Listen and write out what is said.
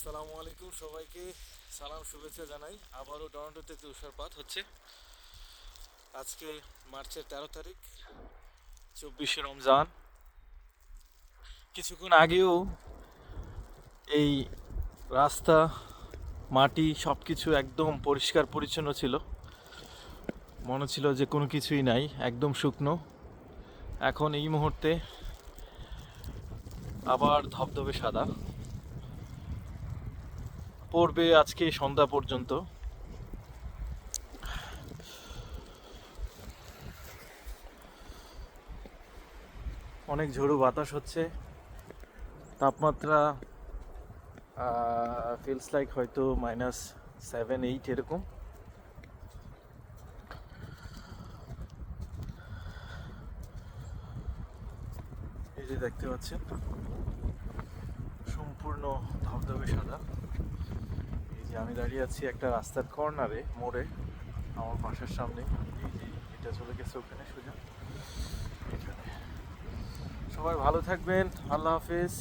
আসসালামু আলাইকুম সবাইকে, সালাম শুভেচ্ছা জানাই। আবারও টরন্টোতে তুষারপাত হচ্ছে। আজকে মার্চের 13 তারিখ, 24শে রমজান। কিছুক্ষণ আগেও এই রাস্তা, মাটি সব কিছু একদম পরিষ্কার পরিচ্ছন্ন ছিল। মনে হচ্ছিল যে কোনো কিছুই নাই, একদম শুকনো। এখন এই মুহূর্তে আবার ধবধবে সাদা। পড়বে আজকে সন্ধ্যা পর্যন্ত। অনেক ঝোড়ো বাতাস হচ্ছে। তাপমাত্রা ফিলস লাইক হয়তো -7-8 এরকম। এই যে দেখতে পাচ্ছেন, সম্পূর্ণ ধবধবে সাদা। এই যে আমি দাঁড়িয়ে আছি একটা রাস্তার কর্নারে, মোড়ে, আমার বাসার সামনে। এই যে এটা চলে গেছে ওখানে সোজা এখানে। সবাই ভালো থাকবেন, আল্লাহ হাফেজ।